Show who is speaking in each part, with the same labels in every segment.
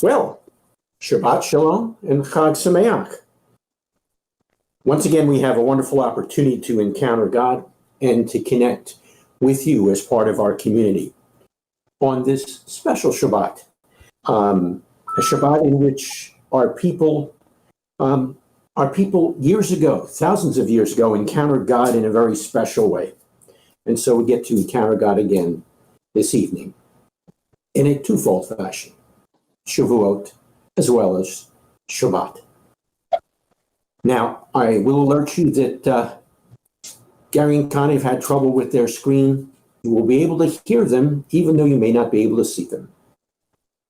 Speaker 1: Well, Shabbat Shalom and Chag Sameach. Once again, we have a wonderful opportunity to encounter God and to connect with you as part of our community on this special Shabbat, a Shabbat in which our people years ago, thousands of years ago, encountered God in a very special way. And so we get to encounter God again this evening in a twofold fashion, Shavuot as well as Shabbat. Now, I will alert you that Gary and Connie have had trouble with their screen. You will be able to hear them, even though you may not be able to see them.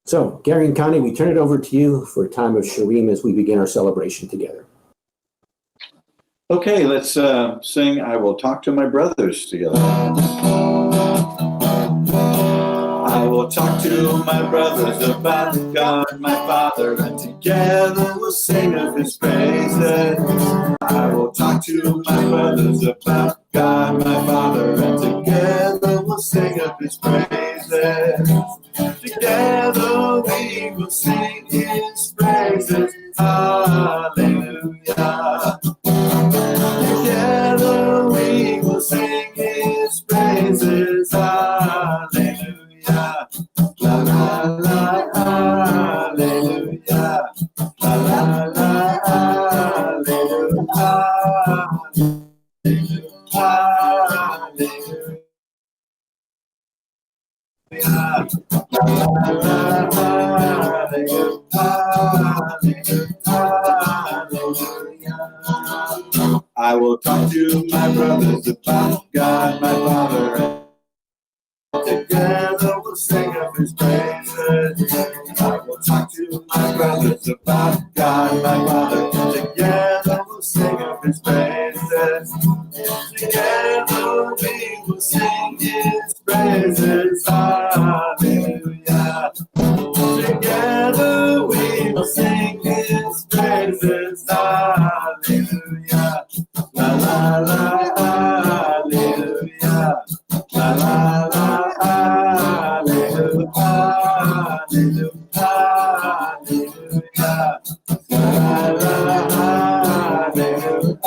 Speaker 1: So, Gary and Connie, we turn it over to you for a time of Shurim as we begin our celebration together.
Speaker 2: Okay, let's sing I Will Talk to My Brothers together. I will talk to my brothers about God, my Father, and together we'll sing of His praises. I will talk to my brothers about God, my Father, and together we'll sing of His praises. Together we will sing His praises. Hallelujah. Together we will sing His praises. Hallelujah. La la la, hallelujah. La la la, hallelujah. Hallelujah. I will talk to my brothers about God, my Father, and together we'll sing of His praises. I will talk to my brothers about God, my Father, and together we'll sing of His praises. Together we will sing His praises. Hallelujah. Together we will sing His praises. Hallelujah. La la la, hallelujah. La la la, hallelujah. Hallelujah. La la la, hallelujah.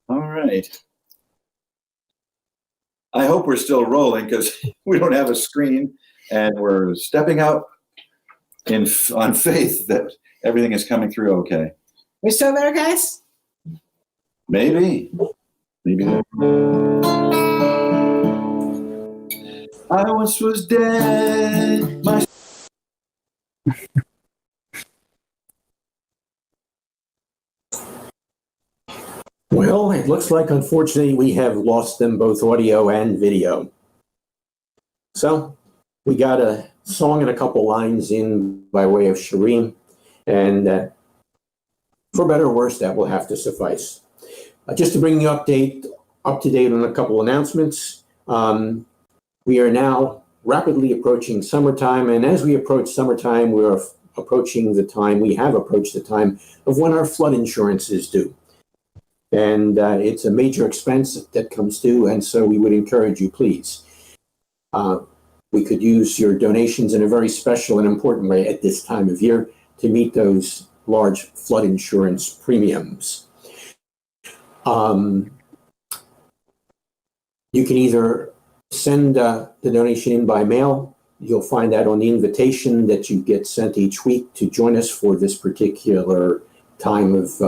Speaker 2: All right. I hope we're still rolling because we don't have a screen and we're stepping out on faith that everything is coming through okay.
Speaker 3: We still there, guys?
Speaker 2: Maybe. I once was dead.
Speaker 1: Well, it looks like, unfortunately, we have lost them both audio and video. So we got a song and a couple lines in by way of Shurim, and for better or worse, that will have to suffice. Just to bring you up to date on a couple announcements, we are now rapidly approaching summertime, and as we approach summertime, we have approached the time of when our flood insurance is due. And it's a major expense that comes due, and so we would encourage you, please. We could use your donations in a very special and important way at this time of year to meet those large flood insurance premiums. You can either send the donation in by mail. You'll find that on the invitation that you get sent each week to join us for this particular time of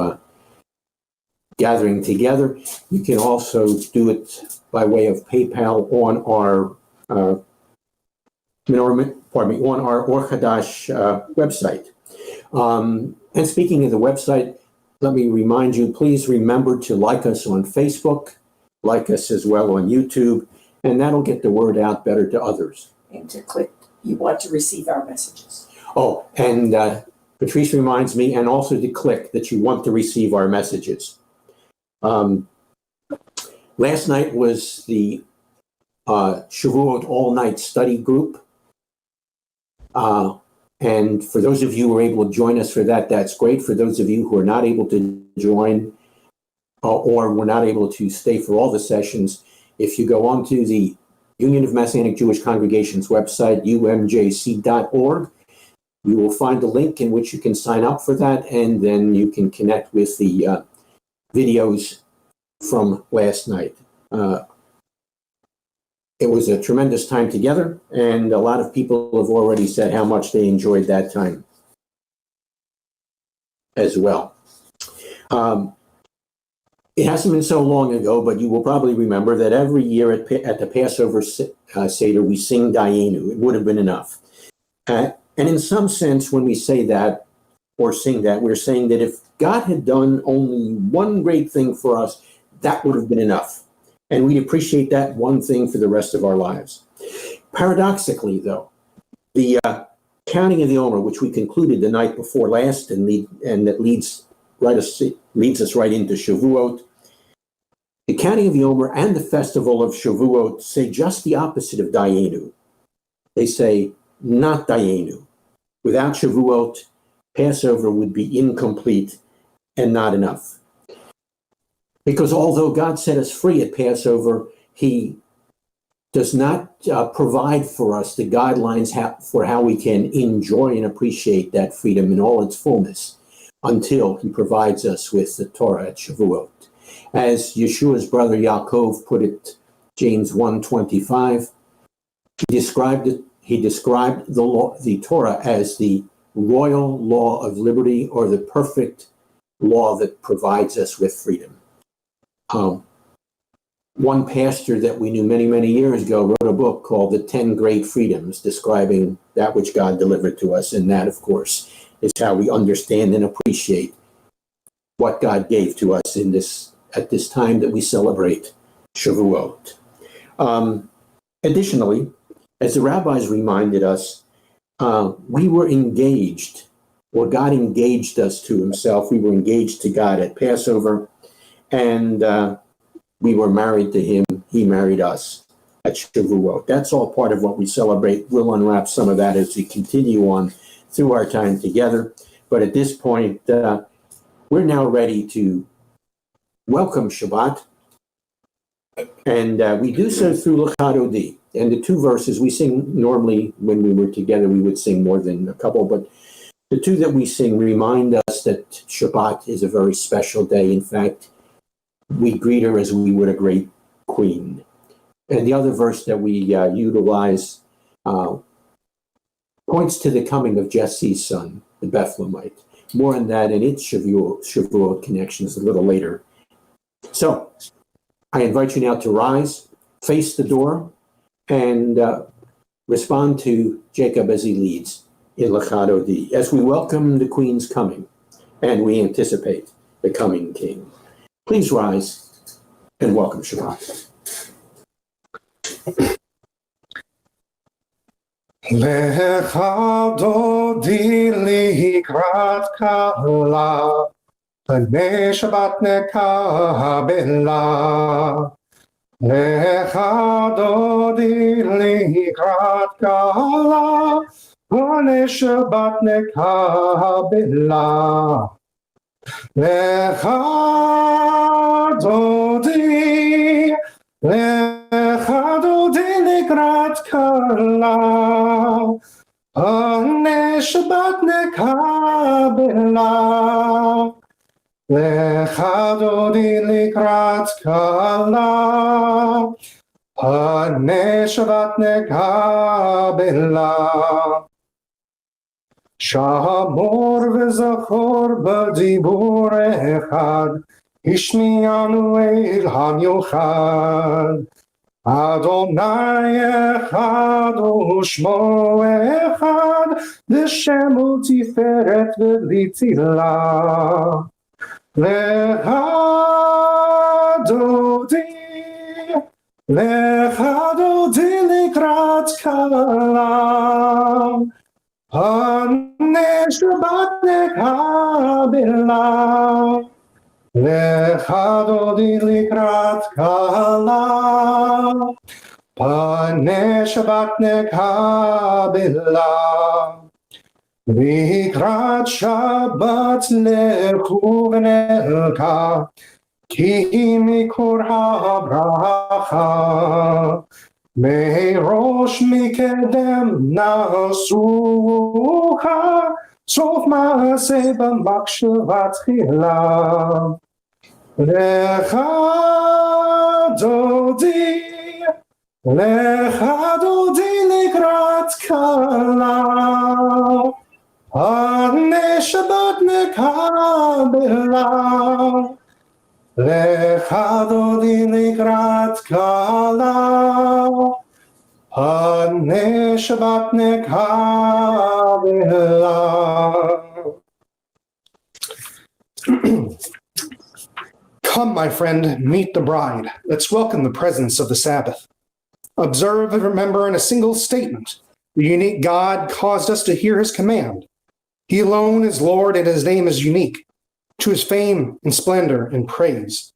Speaker 1: gathering together. You can also do it by way of PayPal on our on our Ohr Chadash website. And speaking of the website, let me remind you, please remember to like us on Facebook, like us as well on YouTube, and that'll get the word out better to others.
Speaker 3: And to click, you want to receive our messages.
Speaker 1: Oh, and Patrice reminds me, and also to click that you want to receive our messages. Last night was the Shavuot all-night study group. And for those of you who are able to join us for that, that's great. For those of you who are not able to join, or were not able to stay for all the sessions, if you go onto the Union of Messianic Jewish Congregations website, umjc.org, you will find a link in which you can sign up for that, and then you can connect with the videos from last night. It was a tremendous time together, and a lot of people have already said how much they enjoyed that time as well. It hasn't been so long ago, but you will probably remember that every year at the Passover Seder, we sing Dayenu. It would have been enough. And in some sense, when we say that or sing that, we're saying that if God had done only one great thing for us, that would have been enough. And we'd appreciate that one thing for the rest of our lives. Paradoxically, though, the counting of the Omer, which we concluded the night before last, and that leads us right into Shavuot. The counting of the Omer and the festival of Shavuot say just the opposite of Dayenu. They say, not Dayenu. Without Shavuot, Passover would be incomplete and not enough. Because although God set us free at Passover, he does not provide for us the guidelines for how we can enjoy and appreciate that freedom in all its fullness until he provides us with the Torah at Shavuot. As Yeshua's brother Yaakov put it, James 1:25, he described the Torah as the royal law of liberty, or the perfect law that provides us with freedom. One pastor that we knew many, many years ago wrote a book called The 10 Great Freedoms, describing that which God delivered to us. And that, of course, is how we understand and appreciate what God gave to us at this time that we celebrate Shavuot. Additionally, as the rabbis reminded us, we were engaged, or God engaged us to himself. We were engaged to God at Passover, and we were married to him. He married us at Shavuot. That's all part of what we celebrate. We'll unwrap some of that as we continue on through our time together. But at this point, we're now ready to welcome Shabbat. And we do so through L'chadodi. And the two verses we sing normally when we were together, we would sing more than a couple, but the two that we sing remind us that Shabbat is a very special day. In fact, we greet her as we would a great queen. And the other verse that we utilize points to the coming of Jesse's son, the Bethlehemite. More on that in its Shavuot connections a little later. So I invite you now to rise, face the door, and respond to Jacob as he leads in L'chadodi, as we welcome the Queen's coming and we anticipate the coming King. Please rise and welcome Shabbat.
Speaker 4: L'chadodi likrat kala, Pnei Shabbat nekabela. L'chadodi likrat kala, Pnei Shabbat nekabela. L'chadodi likrat kala, Pnei Shabbat nekabela. L'chadodi likrat kala, Pnei Shabbat nekabela. Shamor v'zachor b'dibur echad, Ishmianu el hamiuchad. Adonai echad u'shmo echad, V'shemo tiferet v'litzila. L'chadodi likrat kala, Pnei Shabbat nekabela. L'chadodi likrat kala, Pnei Shabbat nekabela. Likrat Shabbat lechu v'nelka, Ki mikor habracha, merosh mikedem nasucha, sof maaseh b'makshava tchila. Lecha dodi likrat kala, Hanei Shabbat nekabela. Lecha dodi likrat kala, Hanei Shabbat nekabela. Come, my friend, meet the bride. Let's welcome the presence of the Sabbath. Observe and remember in a single statement, the unique God caused us to hear his command. He alone is Lord, and his name is unique, to his fame and splendor and praise.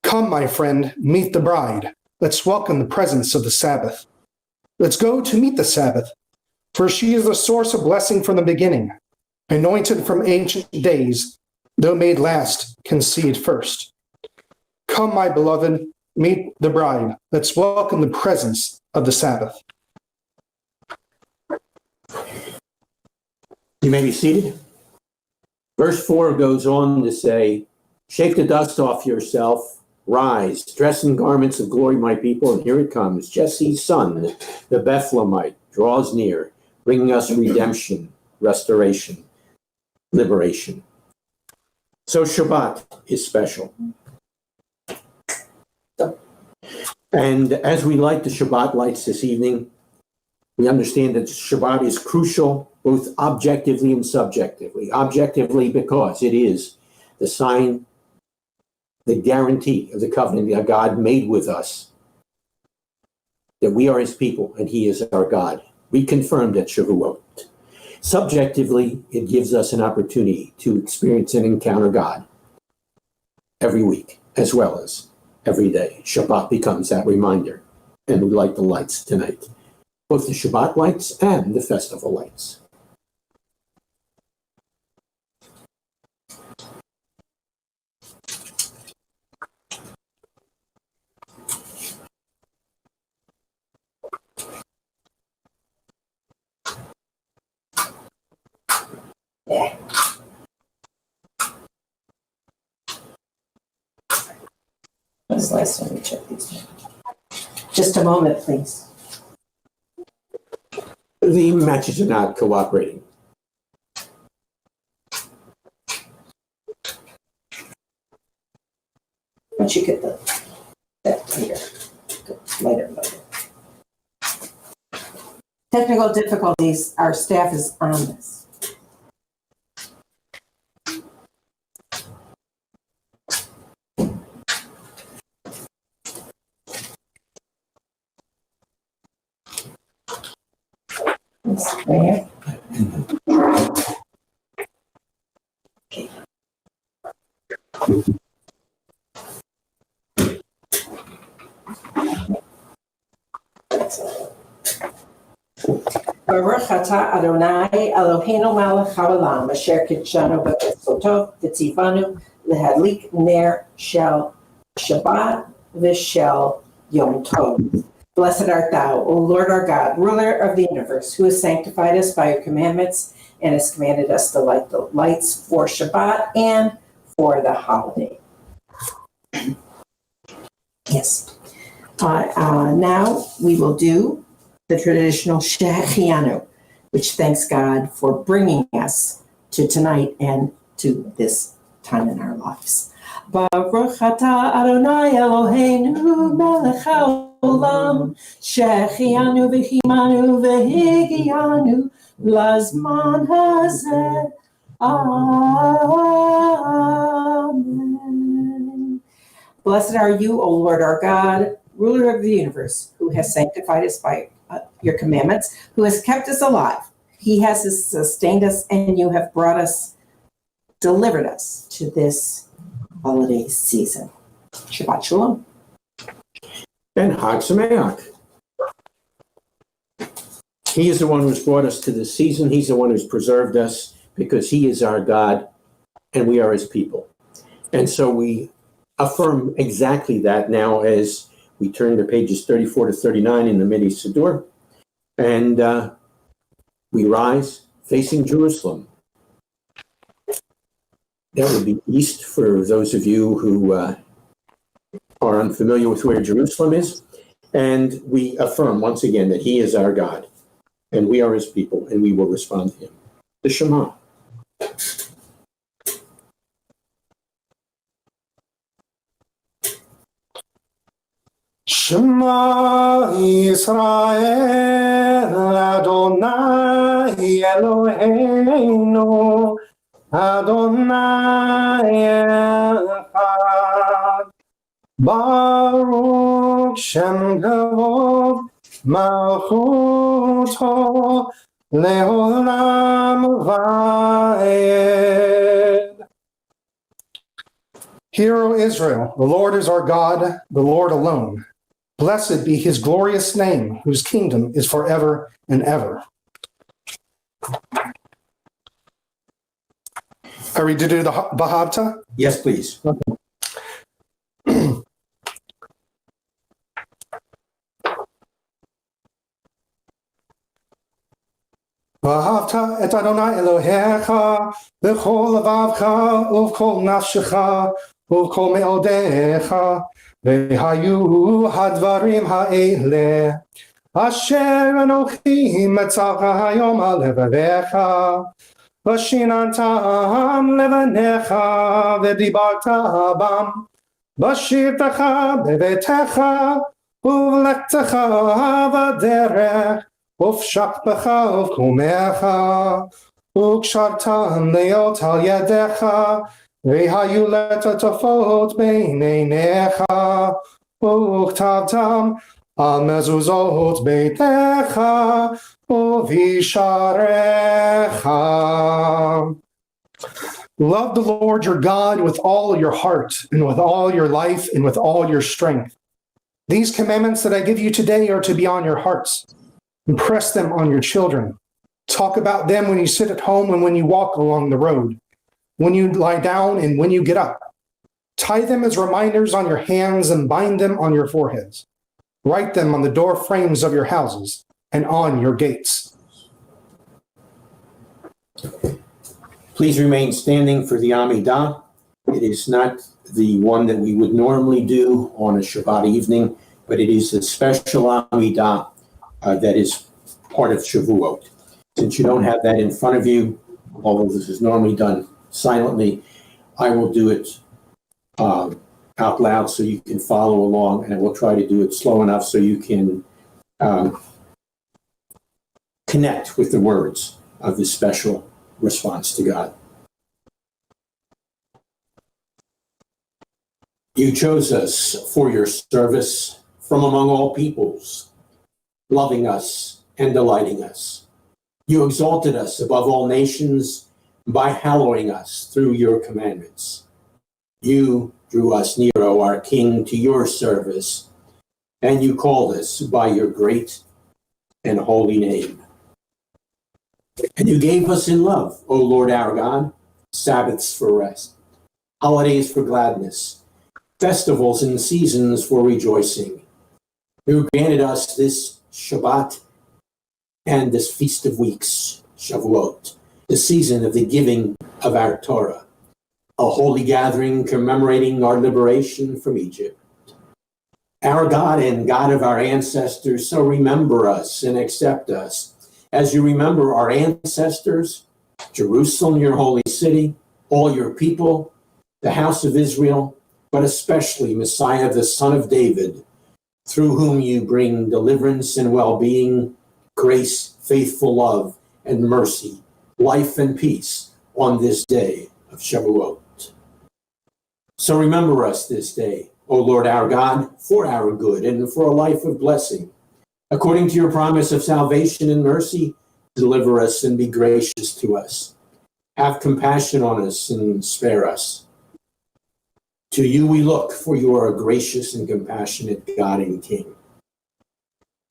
Speaker 4: Come, my friend, meet the bride. Let's welcome the presence of the Sabbath. Let's go to meet the Sabbath, for she is the source of blessing from the beginning, anointed from ancient days, though made last, conceived first. Come, my beloved, meet the bride. Let's welcome the presence of the Sabbath.
Speaker 1: You may be seated. Verse 4 goes on to say, shake the dust off yourself, rise, dress in garments of glory, my people, and here it comes. Jesse's son, the Bethlehemite, draws near, bringing us redemption, restoration, liberation. So Shabbat is special. And as we light the Shabbat lights this evening, we understand that Shabbat is crucial, both objectively and subjectively. Objectively, because it is the sign, the guarantee of the covenant that God made with us, that we are his people and he is our God. We confirmed at Shavuot. Subjectively, it gives us an opportunity to experience and encounter God every week, as well as every day. Shabbat becomes that reminder, and we light the lights tonight, both the Shabbat lights and the festival lights.
Speaker 3: When's the last time we checked these? Just a moment, please.
Speaker 1: The matches are not cooperating.
Speaker 3: Once you get that here, lighter. Technical difficulties, our staff is on this. There. Okay. Baruch atah Adonai Eloheinu melech haolam asher kidshanu b'mitzvotav v'tzivanu lehadlik ner shel Shabbat v'shel Yom Tov. Blessed art thou, O Lord our God, ruler of the universe, who has sanctified us by your commandments and has commanded us to light the lights for Shabbat and for the holiday. Yes. Now we will do the traditional Shechianu, which thanks God for bringing us to tonight and to this time in our lives. Baruch atah Adonai Eloheinu melech haolam shechianu v'chimanu v'higianu lazman hazeh. Amen. Blessed are you, O Lord our God, ruler of the universe, who has sanctified us by your commandments, who has kept us alive. He has sustained us, and you have delivered us to this holiday season. Shabbat Shalom.
Speaker 1: And Chag Sameach. He is the one who's brought us to this season. He's the one who's preserved us because he is our God and we are his people. And so we affirm exactly that now as we turn to pages 34 to 39 in the Midi Siddur, and we rise facing Jerusalem. That would be east for those of you who are unfamiliar with where Jerusalem is. And we affirm once again that he is our God, and we are his people, and we will respond to him. The Shema.
Speaker 4: Shema Yisrael Adonai Eloheinu Adonai Echad Baruch Shem Kavod Malchuto Leolam Vayed. Hear, O Israel, the Lord is our God, the Lord alone. Blessed be his glorious name, whose kingdom is forever and ever. Are we to do the Vahavta?
Speaker 1: Yes, please.
Speaker 4: Vahavta et Adonai Elohecha b'chol levavcha uv'kol nafshecha uv'kol me'odecha v'hayu hadvarim ha'ele asher anochi metzacha hayom al levavecha v'shinantam levanecha v'dibarta bam v'shirtecha bevetecha uv'lechtecha v'derech ופשקתך ובקומך, וקשרתם להיות על ידיך, והיו לטוטפות בין עיניך, וכתבתם על מזוזות ביתך ובשעריך. Love the Lord your God with all your heart, and with all your life, and with all your strength. These commandments that I give you today are to be on your hearts. Impress them on your children. Talk about them when you sit at home and when you walk along the road, when you lie down and when you get up. Tie them as reminders on your hands and bind them on your foreheads. Write them on the door frames of your houses and on your gates.
Speaker 1: Please remain standing for the Amidah. It is not the one that we would normally do on a Shabbat evening, but it is a special Amidah that is part of Shavuot. Since you don't have that in front of you, although this is normally done silently, I will do it out loud so you can follow along, and I will try to do it slow enough so you can connect with the words of this special response to God. You chose us for your service from among all peoples, loving us and delighting us. You exalted us above all nations by hallowing us through your commandments. You drew us near, O our King, to your service, and you called us by your great and holy name. And you gave us in love, O Lord our God, Sabbaths for rest, holidays for gladness, festivals and seasons for rejoicing. You granted us this Shabbat and this Feast of Weeks, Shavuot, the season of the giving of our Torah, a holy gathering commemorating our liberation from Egypt. Our God and God of our ancestors, so remember us and accept us as you remember our ancestors, Jerusalem, your holy city, all your people, the house of Israel, but especially Messiah, the Son of David, through whom you bring deliverance and well-being, grace, faithful love, and mercy, life and peace on this day of Shavuot. So remember us this day, O Lord our God, for our good and for a life of blessing. According to your promise of salvation and mercy, deliver us and be gracious to us. Have compassion on us and spare us. To you we look, for you are a gracious and compassionate God and King.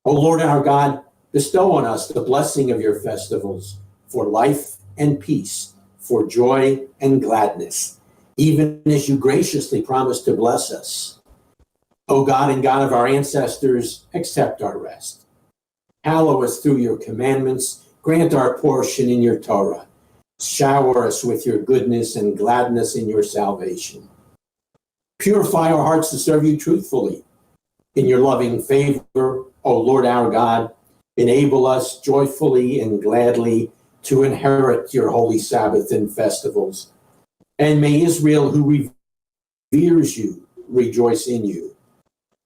Speaker 1: O Lord our God, bestow on us the blessing of your festivals for life and peace, for joy and gladness, even as you graciously promised to bless us. O God and God of our ancestors, accept our rest. Hallow us through your commandments. Grant our portion in your Torah. Shower us with your goodness and gladness in your salvation. Purify our hearts to serve you truthfully. In your loving favor, O Lord our God, enable us joyfully and gladly to inherit your holy Sabbath and festivals. And may Israel, who reveres you, rejoice in you.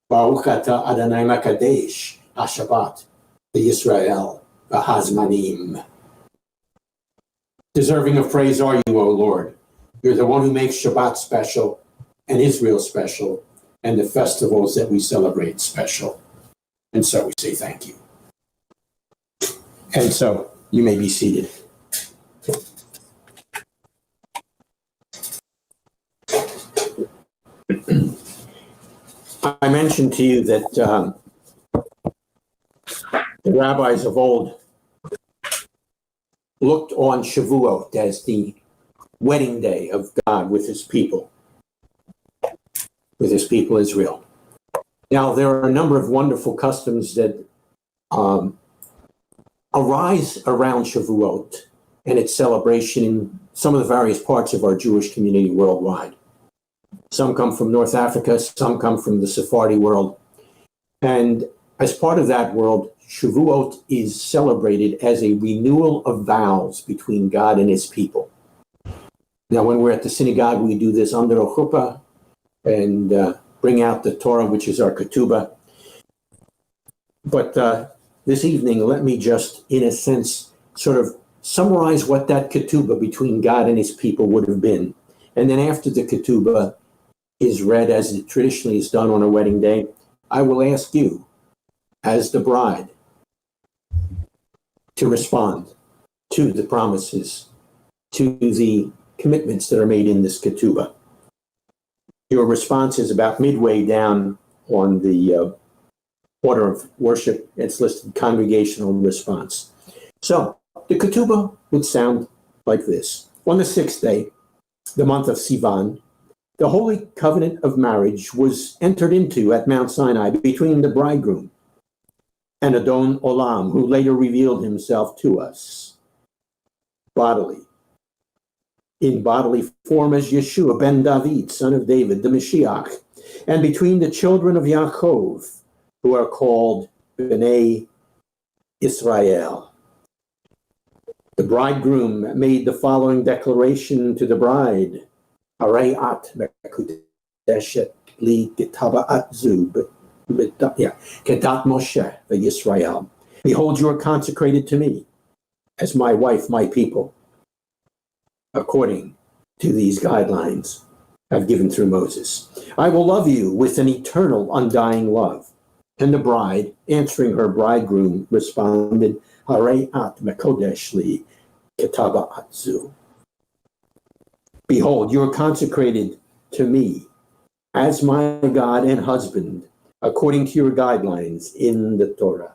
Speaker 1: Baruch atah Adonai Makadesh, HaShabbat, Yisrael, V'Hazmanim. Deserving of praise are you, O Lord. You're the one who makes Shabbat special and Israel special and the festivals that we celebrate special. And so we say thank you. And so you may be seated. I mentioned to you that the rabbis of old looked on Shavuot as the wedding day of God with his people Israel. Now, there are a number of wonderful customs that arise around Shavuot and its celebration in some of the various parts of our Jewish community worldwide. Some come from North Africa, some come from the Sephardi world. And as part of that world, Shavuot is celebrated as a renewal of vows between God and his people. Now, when we're at the synagogue, we do this under a chuppah and bring out the Torah, which is our ketubah. But this evening, let me just, in a sense, sort of summarize what that ketubah between God and his people would have been. And then after the ketubah is read, as it traditionally is done on a wedding day, I will ask you, as the bride, to respond to the promises, to the commitments that are made in this ketubah. Your response is about midway down on the order of worship. It's listed Congregational Response. So the ketubah would sound like this. On the sixth day, the month of Sivan, the holy covenant of marriage was entered into at Mount Sinai between the bridegroom and Adon Olam, who later revealed himself to us in bodily form as Yeshua ben David, son of David, the Mashiach, and between the children of Yaakov, who are called Bnei Israel. The bridegroom made the following declaration to the bride: Harei at mekudeshet li getaba'at zu kedat Moshe v'Yisrael. Behold, you are consecrated to me as my wife, my people, according to these guidelines I've given through Moses. I will love you with an eternal, undying love. And the bride, answering her bridegroom, responded, Harei at mekodesh li ketaba'at zu. Behold, you are consecrated to me as my God and husband, according to your guidelines in the Torah.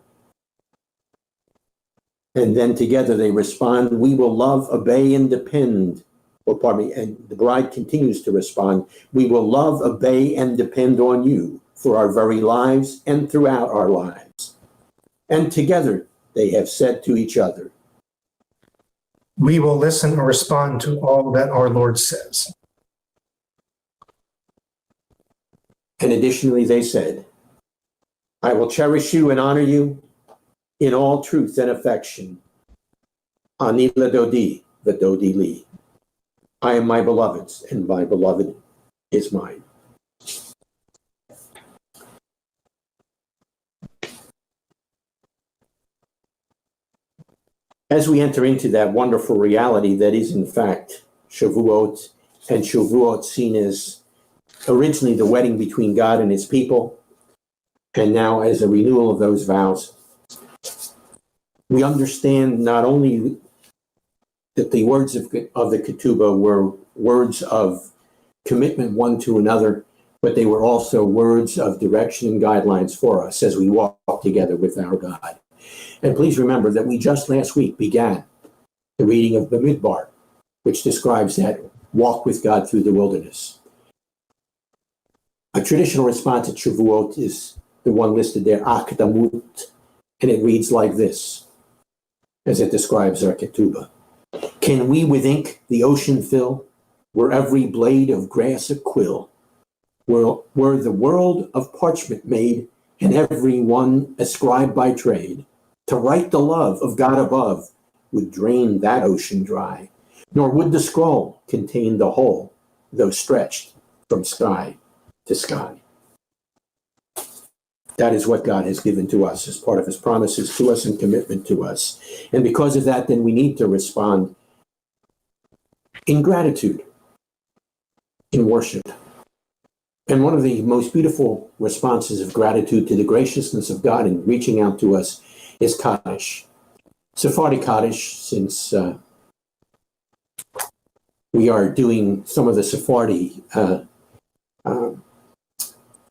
Speaker 1: And then together they respond, we will love, obey, and depend. And the bride continues to respond, we will love, obey, and depend on you for our very lives and throughout our lives. And together they have said to each other,
Speaker 4: we will listen and respond to all that our Lord says.
Speaker 1: And additionally they said, I will cherish you and honor you in all truth and affection. Ani ledodi v'dodi li. I am my beloved's, and my beloved is mine. As we enter into that wonderful reality that is in fact Shavuot, and Shavuot seen as originally the wedding between God and his people, and now as a renewal of those vows, we understand not only that the words of the ketubah were words of commitment one to another, but they were also words of direction and guidelines for us as we walk together with our God. And please remember that we just last week began the reading of the Midbar, which describes that walk with God through the wilderness. A traditional response at Shavuot is the one listed there, Akdamut, and it reads like this, as it describes our ketubah. Can we with ink the ocean fill, were every blade of grass a quill, were the world of parchment made, and every one a scribe by trade, to write the love of God above would drain that ocean dry, nor would the scroll contain the whole, though stretched from sky to sky. That is what God has given to us as part of his promises to us and commitment to us. And because of that, then we need to respond in gratitude, in worship. And one of the most beautiful responses of gratitude to the graciousness of God in reaching out to us is Kaddish. Sephardi Kaddish, since we are doing some of the Sephardi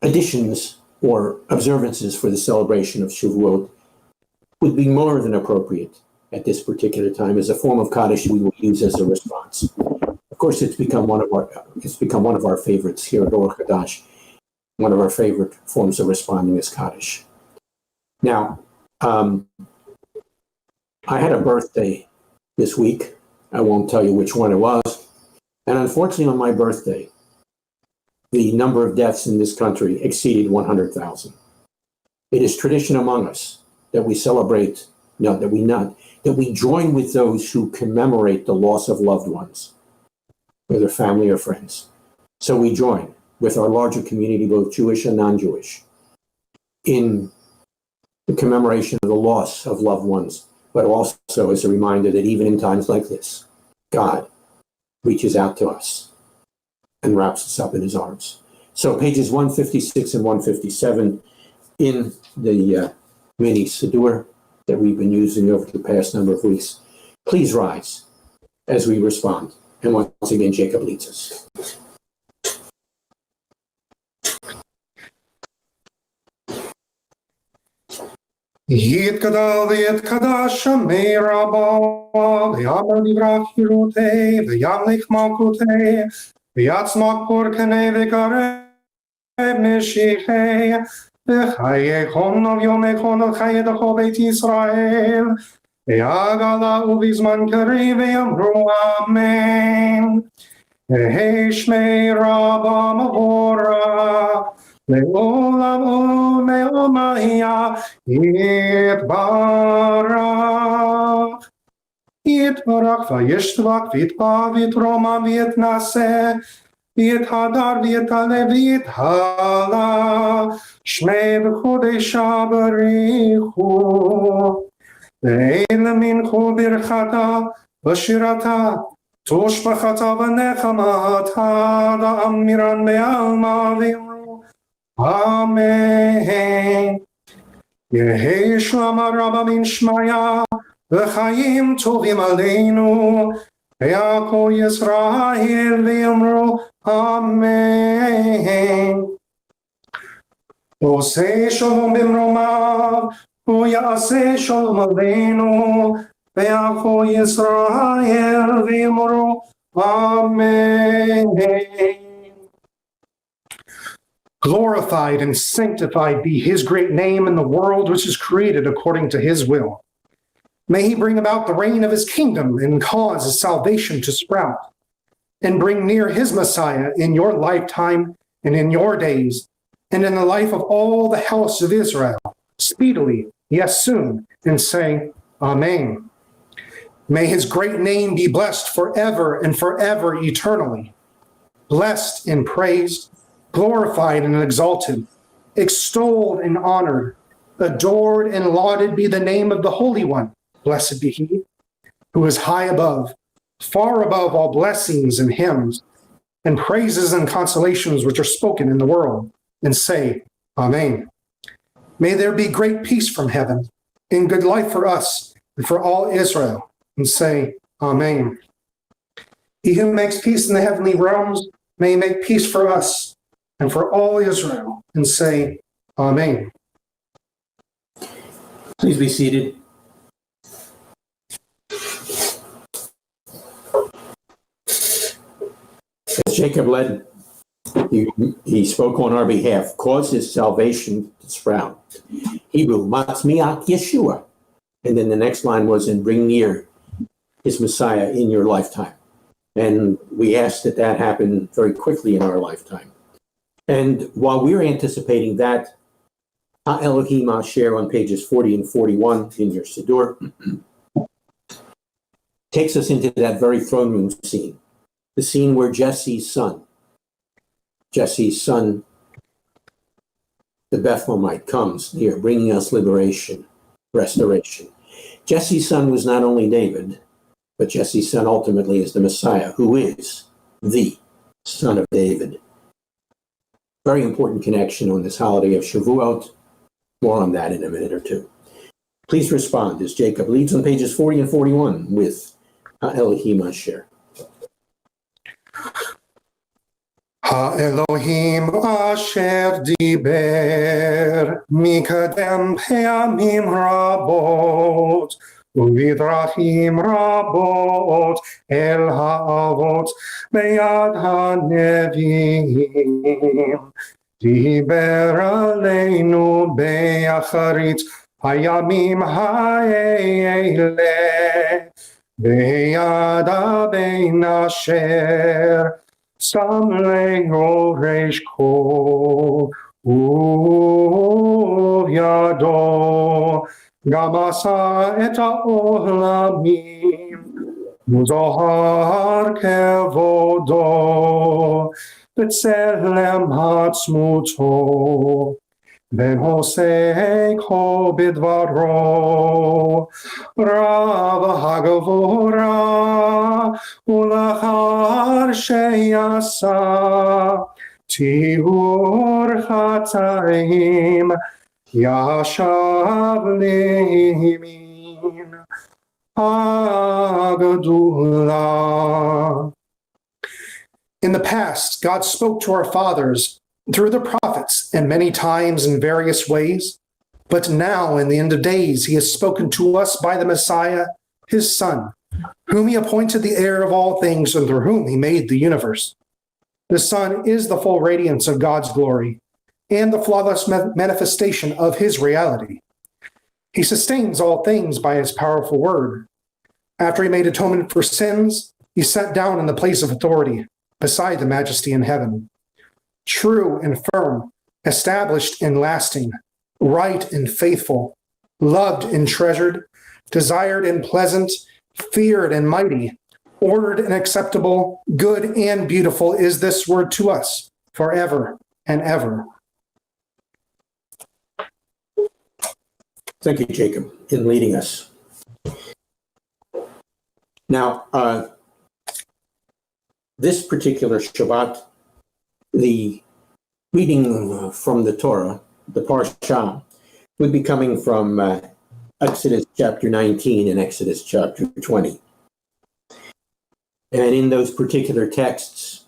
Speaker 1: additions or observances for the celebration of Shavuot, would be more than appropriate at this particular time as a form of Kaddish we will use as a response. Of course, it's become one of our favorites here at Ohr Chadash. One of our favorite forms of responding is Kaddish. Now, I had a birthday this week. I won't tell you which one it was. And unfortunately, on my birthday, the number of deaths in this country exceeded 100,000. It is tradition among us that we celebrate, that we join with those who commemorate the loss of loved ones, whether family or friends. So we join with our larger community, both Jewish and non-Jewish, in the commemoration of the loss of loved ones, but also as a reminder that even in times like this, God reaches out to us and wraps us up in his arms. So pages 156 and 157 in the mini Siddur that we've been using over the past number of weeks. Please rise as we respond. And once again, Jacob leads us.
Speaker 4: Yitkadal v'yitkadash Shemei Rabba v'yamar livrach hirutei v'yamlich malkutei v'yatzmak porkanei v'karev meshichei v'chayechon al yomechon al chayedacho beit Yisrael v'yagala uvizman karei v'yamru amen v'hei Shmei Rabba mavora Le'olam me'omaya Yitbarach Yitbarach v'yishtvak v'yitpa v'yitroma v'yitnaseh v'yithadar v'yitale v'yithala Shmei v'chodesha barichu Ve'ele minchu birchata v'shirata Toshbachata v'nechamata Da'amiran me'alma v'imru Amen. Yehi Shlama Rabba min Shmaya, v'chayim tovim aleinu, v'yako Yisrael v'yamru, Amen. Oseh shalom b'mromav, v'yaseh shalom aleinu, v'yako Yisrael v'yamru, Amen. Glorified and sanctified be his great name in the world which is created according to his will. May he bring about the reign of his kingdom and cause his salvation to sprout, and bring near his Messiah in your lifetime and in your days, and in the life of all the house of Israel, speedily, yes, soon, and say, Amen. May his great name be blessed forever and forever eternally, blessed and praised, glorified and exalted, extolled and honored, adored and lauded be the name of the Holy One, blessed be he, who is high above, far above all blessings and hymns, and praises and consolations which are spoken in the world, and say, Amen. May there be great peace from heaven, and good life for us and for all Israel, and say, Amen. He who makes peace in the heavenly realms may make peace for us and for all Israel, and say, Amen.
Speaker 1: Please be seated. As Jacob led, he spoke on our behalf, caused his salvation to sprout. Hebrew, Matzmiach Yeshua. And then the next line was, and bring near his Messiah in your lifetime. And we ask that that happen very quickly in our lifetime. And while we're anticipating that, Ha-Elohim Asher on pages 40 and 41 in your Siddur takes us into that very throne room scene, the scene where Jesse's son, the Bethlehemite, comes near, bringing us liberation, restoration. Jesse's son was not only David, but Jesse's son ultimately is the Messiah, who is the son of David. Very important connection on this holiday of Shavuot. More on that in a minute or two. Please respond as Jacob leads on pages 40 and 41 with Ha-Elohim Asher.
Speaker 4: האלוהים אשר דיבר מקדם פעמים רבות ובדרכים רבות אל האבות ביד הנביאים דיבר עלינו באחרית הימים האלה ביד הבן אשר שם ליורש כה ובידו גם עשה את העולמים וזוהר כבודו בצלם עצמותו ונושא כה בדברו רב הגבורה ולאחר שיעשה טיהור חטאים ישב לימין הגדולה.
Speaker 5: In the past, God spoke to our fathers through the prophets and many times in various ways. But now, in the end of days, he has spoken to us by the Messiah, his Son, whom he appointed the heir of all things and through whom he made the universe. The Son is the full radiance of God's glory and the flawless manifestation of his reality. He sustains all things by his powerful word. After he made atonement for sins, he sat down in the place of authority beside the majesty in heaven. True and firm, established and lasting, right and faithful, loved and treasured, desired and pleasant, feared and mighty, ordered and acceptable, good and beautiful is this word to us forever and ever.
Speaker 1: Thank you, Jacob, in leading us. Now, this particular Shabbat, the reading from the Torah, the Parsha, would be coming from Exodus chapter 19 and Exodus chapter 20. And in those particular texts,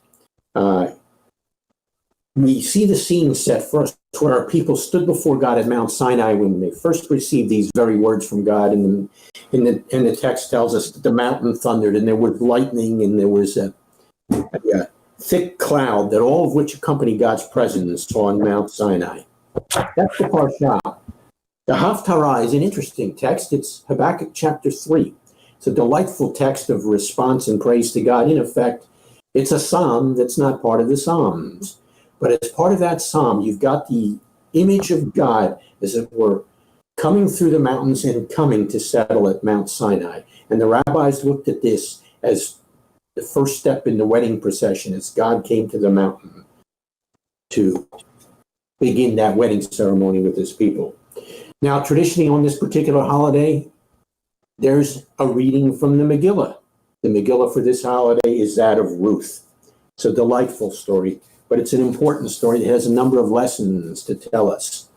Speaker 1: we see the scene set for us where our people stood before God at Mount Sinai when they first received these very words from God. And the text tells us that the mountain thundered and there was lightning and there was a thick cloud, that all of which accompanied God's presence on Mount Sinai. That's the Parsha. The Haftarah is an interesting text. It's Habakkuk chapter 3. It's a delightful text of response and praise to God. In effect, it's a psalm that's not part of the Psalms. But as part of that psalm, you've got the image of God, as it were, coming through the mountains and coming to settle at Mount Sinai. And the rabbis looked at this as the first step in the wedding procession, as God came to the mountain to begin that wedding ceremony with his people. Now, traditionally on this particular holiday, there's a reading from the Megillah. The Megillah for this holiday is that of Ruth. It's a delightful story, but it's an important story that has a number of lessons to tell us.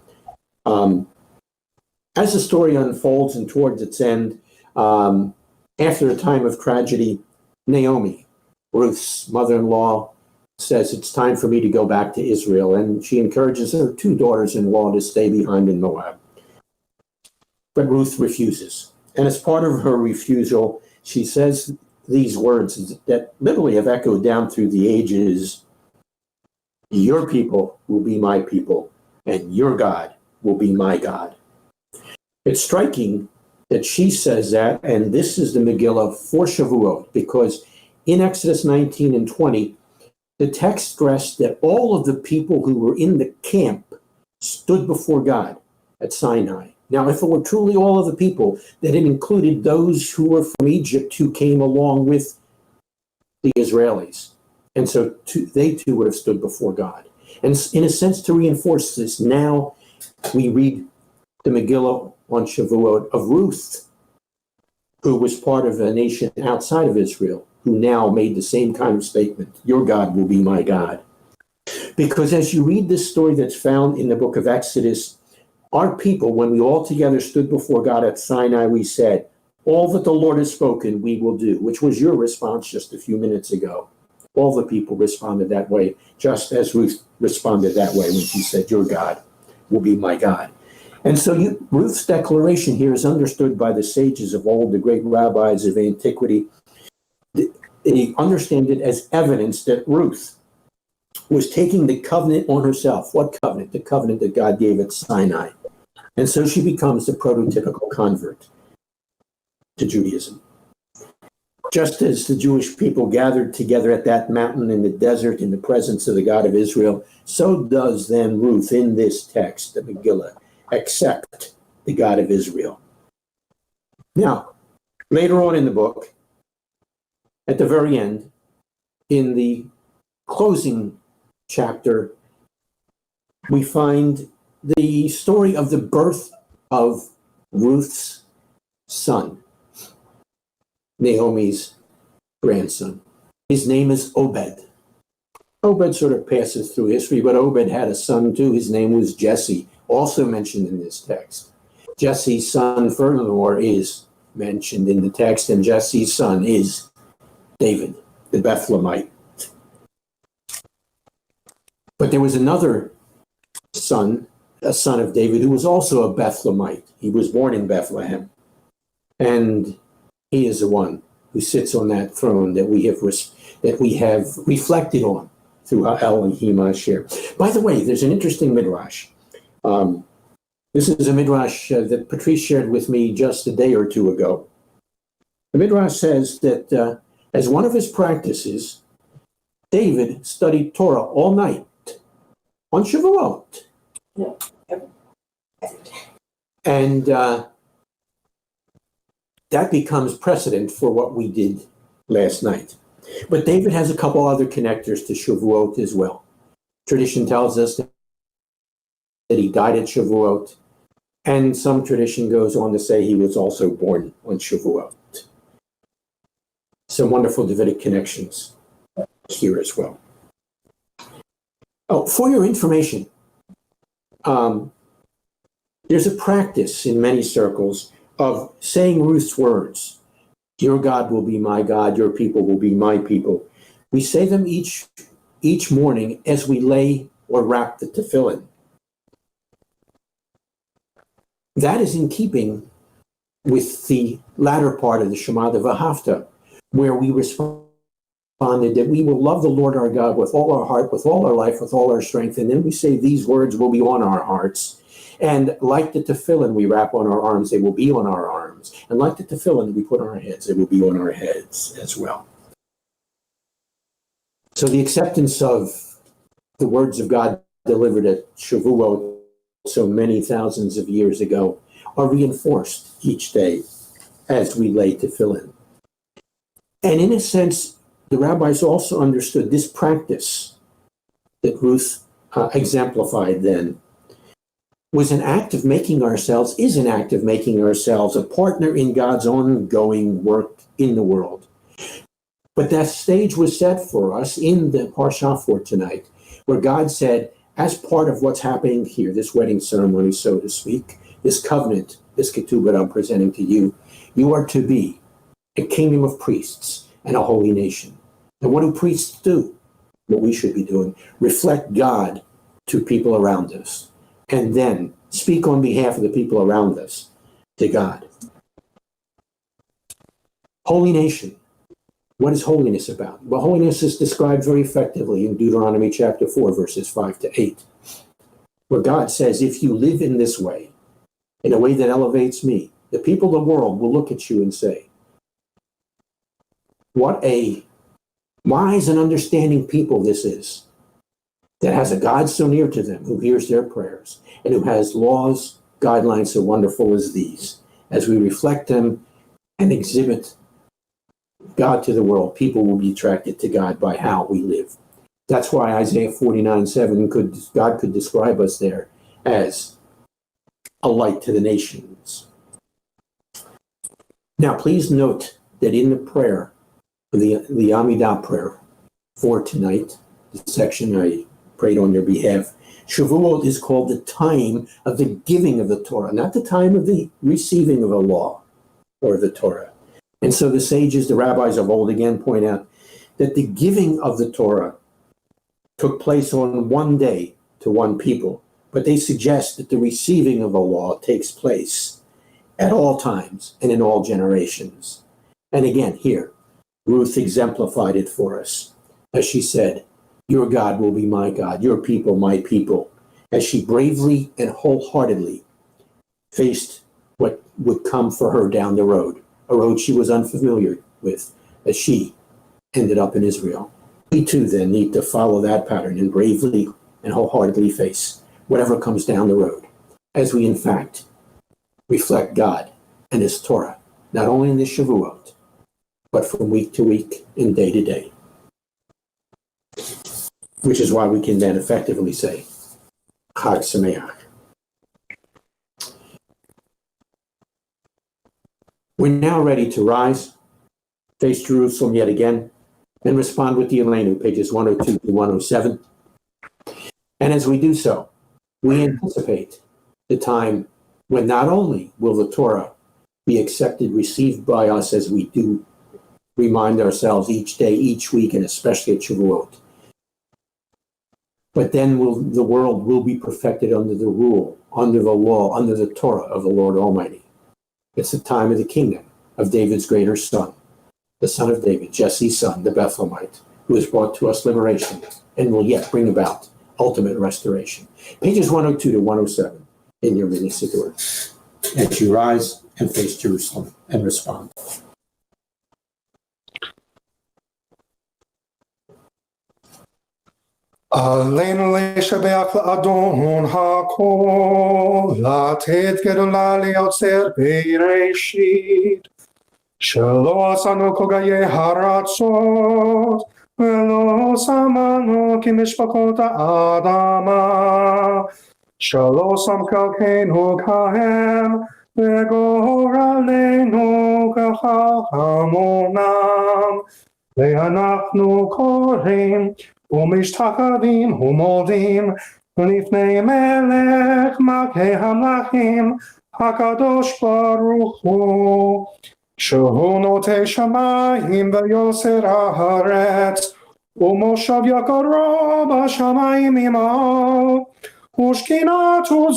Speaker 1: As the story unfolds and towards its end, after a time of tragedy, Naomi, Ruth's mother-in-law, says it's time for me to go back to Israel, and she encourages her two daughters-in-law to stay behind in Moab. But Ruth refuses. And as part of her refusal, she says these words that literally have echoed down through the ages. Your people will be my people, and your God will be my God. It's striking that she says that, and this is the Megillah for Shavuot, because in Exodus 19 and 20, the text stressed that all of the people who were in the camp stood before God at Sinai. Now, if it were truly all of the people, that it included those who were from Egypt who came along with the Israelis. And so they too would have stood before God. And in a sense, to reinforce this, now we read the Megillah on Shavuot of Ruth, who was part of a nation outside of Israel, who now made the same kind of statement, your God will be my God. Because as you read this story that's found in the book of Exodus, our people, when we all together stood before God at Sinai, we said, all that the Lord has spoken, we will do, which was your response just a few minutes ago. All the people responded that way, just as Ruth responded that way when she said, your God will be my God. And so Ruth's declaration here is understood by the sages of old, the great rabbis of antiquity. They understand it as evidence that Ruth was taking the covenant on herself. What covenant? The covenant that God gave at Sinai. And so she becomes the prototypical convert to Judaism. Just as the Jewish people gathered together at that mountain in the desert in the presence of the God of Israel, so does then Ruth in this text, the Megillah, accept the God of Israel. Now, later on in the book, at the very end, in the closing chapter, we find the story of the birth of Ruth's son, Naomi's grandson. His name is Obed. Obed sort of passes through history, but Obed had a son too. His name was Jesse, also mentioned in this text. Jesse's son, furthermore, is mentioned in the text, and Jesse's son is David, the Bethlehemite. But there was another son, a son of David, who was also a Bethlehemite. He was born in Bethlehem. And he is the one who sits on that throne that we have reflected on through Elohim Asher. By the way, there's an interesting Midrash. This is a Midrash that Patrice shared with me just a day or two ago. The Midrash says that as one of his practices, David studied Torah all night on Shavuot. And that becomes precedent for what we did last night. But David has a couple other connectors to Shavuot as well. Tradition tells us that he died at Shavuot, and some tradition goes on to say he was also born on Shavuot. Some wonderful Davidic connections here as well. Oh, for your information, there's a practice in many circles of saying Ruth's words. Your God will be my God, your people will be my people. We say them each morning as we lay or wrap the tefillin. That is in keeping with the latter part of the Shema, the V'ahavta, where we responded that we will love the Lord our God with all our heart, with all our life, with all our strength. And then we say these words will be on our hearts. And like the tefillin we wrap on our arms, they will be on our arms. And like the tefillin we put on our heads, they will be on our heads as well. So the acceptance of the words of God delivered at Shavuot so many thousands of years ago are reinforced each day as we lay tefillin. And in a sense, the rabbis also understood this practice that Ruth exemplified then is an act of making ourselves a partner in God's ongoing work in the world. But that stage was set for us in the Parsha for tonight, where God said, as part of what's happening here, this wedding ceremony, so to speak, this covenant, this ketubah I'm presenting to you, you are to be a kingdom of priests and a holy nation. And what do priests do? What we should be doing, reflect God to people around us, and then speak on behalf of the people around us to God. Holy nation. What is holiness about? Well, holiness is described very effectively in Deuteronomy chapter 4, verses 5 to 8, where God says, if you live in this way, in a way that elevates me, the people of the world will look at you and say, what a wise and understanding people this is, that has a God so near to them, who hears their prayers, and who has laws, guidelines so wonderful as these. As we reflect them and exhibit God to the world, people will be attracted to God by how we live. That's why Isaiah 49:7 God could describe us there as a light to the nations. Now, please note that in the prayer, the Amidah prayer for tonight, the section I prayed on your behalf, Shavuot is called the time of the giving of the Torah, not the time of the receiving of a law or the Torah. And so the sages, the rabbis of old, again point out that the giving of the Torah took place on one day to one people, but they suggest that the receiving of a law takes place at all times and in all generations. And again, here, Ruth exemplified it for us, as she said, your God will be my God, your people my people, as she bravely and wholeheartedly faced what would come for her down the road, a road she was unfamiliar with, as she ended up in Israel. We too then need to follow that pattern and bravely and wholeheartedly face whatever comes down the road, as we in fact reflect God and His Torah, not only in the Shavuot, but from week to week and day to day. Which is why we can then effectively say, Chag Sameach. We're now ready to rise, face Jerusalem yet again, and respond with the Elenu, pages 102 to 107. And as we do so, we anticipate the time when not only will the Torah be accepted, received by us, as we do remind ourselves each day, each week, and especially at Shavuot, but then the world will be perfected under the rule, under the law, under the Torah of the Lord Almighty. It's the time of the kingdom of David's greater son, the son of David, Jesse's son, the Bethlehemite, who has brought to us liberation and will yet bring about ultimate restoration. Pages 102 to 107 in your mini siddur, as you rise and face Jerusalem and respond.
Speaker 5: עלינו לשבח לאדון הכל, לתת גדולה ליוצר בראשית, שלא עשנו כגויי הארצות, ולא שמנו כמשפחות האדמה, שלא שם חלקנו כהם, וגורלנו כחלומם, ואנחנו קוראים ומשתחווים ומודים לפני מלך מלכי המלכים הקדוש ברוך הוא, שהוא נוטה שמיים ויוסר הארץ, ומושב יקרו בשמיים ממעל, ושכינתו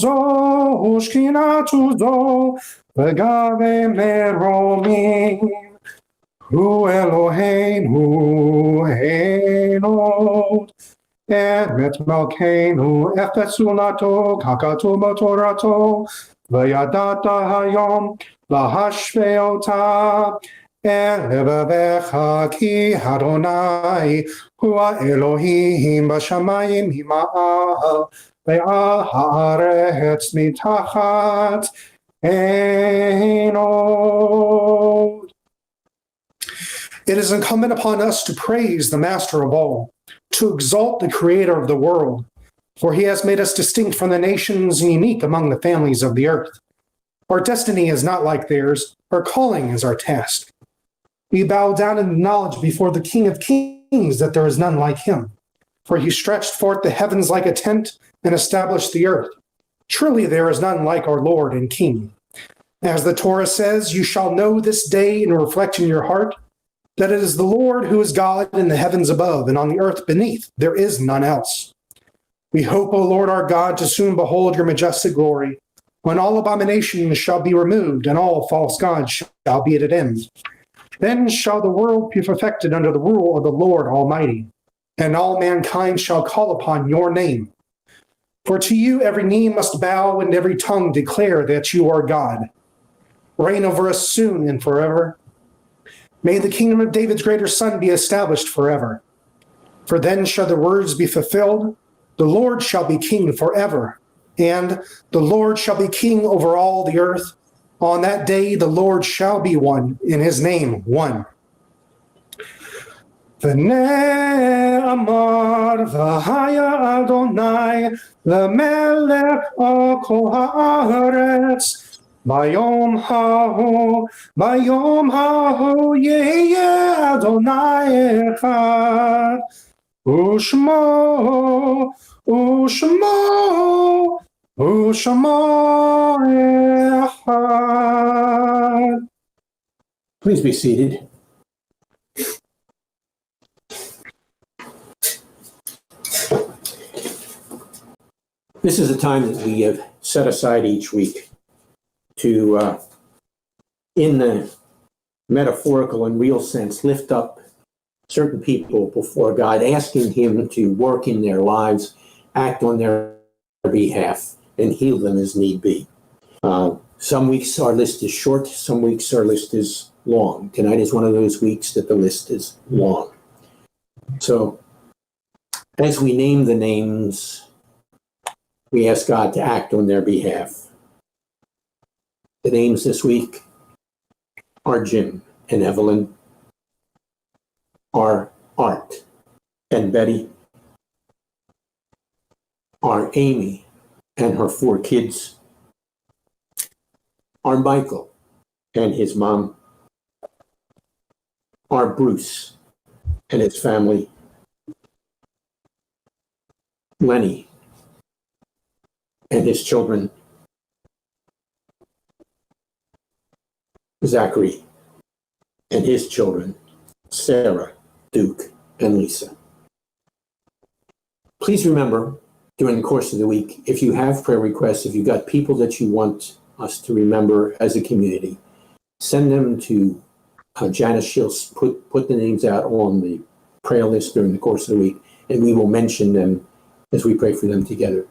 Speaker 5: זו וגבי מרומים. הוא אלוהינו הנות, אמת מלכנו אפסו נתו, ככתוב בתורתו, וידעת היום להשווה אותה אל לבביך, כי אדוני הוא האלוהים בשמיים ממעל, ועל הארץ מתחת הנות.
Speaker 4: It is incumbent upon us to praise the Master of all, to exalt the Creator of the world, for He has made us distinct from the nations and unique among the families of the earth. Our destiny is not like theirs, our calling is our task. We bow down in knowledge before the King of Kings that there is none like Him, for He stretched forth the heavens like a tent and established the earth. Truly there is none like our Lord and King. As the Torah says, you shall know this day and reflect in your heart that it is the Lord who is God in the heavens above and on the earth beneath. There is none else. We hope, O Lord our God, to soon behold your majestic glory, when all abominations shall be removed and all false gods shall be at an end.
Speaker 5: Then shall the world be perfected under the rule of the Lord Almighty, and all mankind shall call upon your name. For to you every knee must bow and every tongue declare that you are God. Reign over us soon and forever. May the kingdom of David's greater son be established forever. For then shall the words be fulfilled, the Lord shall be king forever, and the Lord shall be king over all the earth. On that day the Lord shall be one, in his name one. V'ne'amar v'haya Adonai l'melech al kol haaretz. Bayom hahu yehyeh Adonai echad. Ushmo echad.
Speaker 1: Please be seated. This is a time that we have set aside each week to, in the metaphorical and real sense, lift up certain people before God, asking Him to work in their lives, act on their behalf, and heal them as need be. Some weeks our list is short, some weeks our list is long. Tonight is one of those weeks that the list is long. So, as we name the names, we ask God to act on their behalf. The names this week are Jim and Evelyn, are Art and Betty, are Amy and her 4 kids, are Michael and his mom, are Bruce and his family, Lenny and his children, Zachary and his children, Sarah, Duke, and Lisa. Please remember, during the course of the week, if you have prayer requests, if you've got people that you want us to remember as a community, send them to Janice. She'll put the names out on the prayer list during the course of the week, and we will mention them as we pray for them together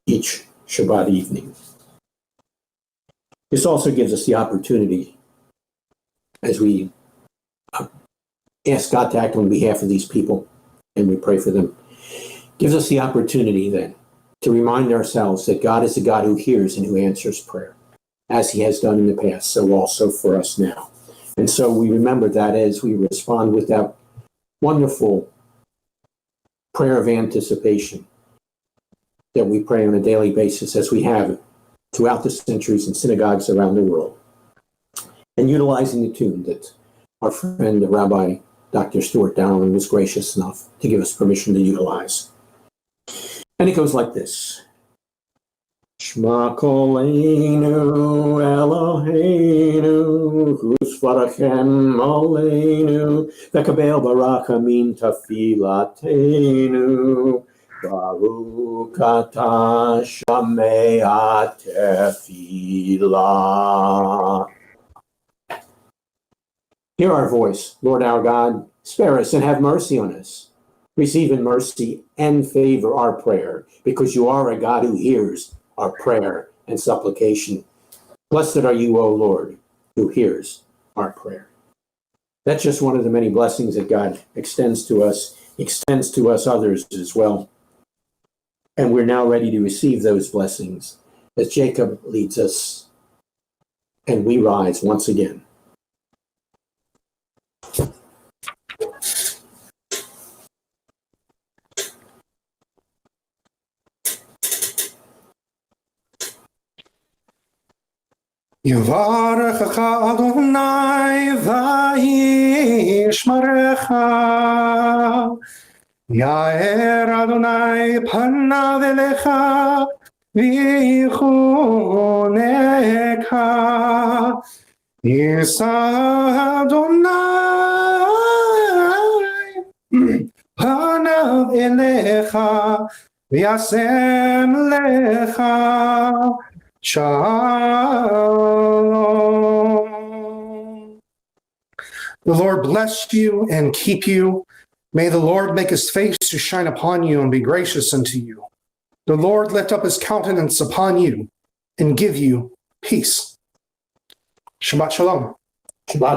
Speaker 1: each Shabbat evening. This also gives us the opportunity, as we ask God to act on behalf of these people and we pray for them, gives us the opportunity then to remind ourselves that God is a God who hears and who answers prayer, as He has done in the past, so also for us now. And so we remember that as we respond with that wonderful prayer of anticipation that we pray on a daily basis, as we have throughout the centuries in synagogues around the world, and utilizing the tune that our friend, Rabbi Dr. Stuart Dowling, was gracious enough to give us permission to utilize. And it goes like this. Shema Koleinu Eloheinu Husvarachem Aleinu Vekabel Barachamim Tafilatenu Baruch Atah Shamei Tefillah. Hear our voice, Lord our God, spare us and have mercy on us. Receive in mercy and favor our prayer, because you are a God who hears our prayer and supplication. Blessed are you, O Lord, who hears our prayer. That's just one of the many blessings that God extends to us others as well. And we're now ready to receive those blessings as Jacob leads us, and we rise once again.
Speaker 5: Yevarechecha Adonai v'yishmerecha. Ya'er Adonai panav elecha v'yichunecha. Yisa Adonai panav elecha v'yasem lecha Shalom. The Lord bless you and keep you. May the Lord make his face to shine upon you and be gracious unto you. The Lord lift up his countenance upon you and give you peace. Shabbat shalom.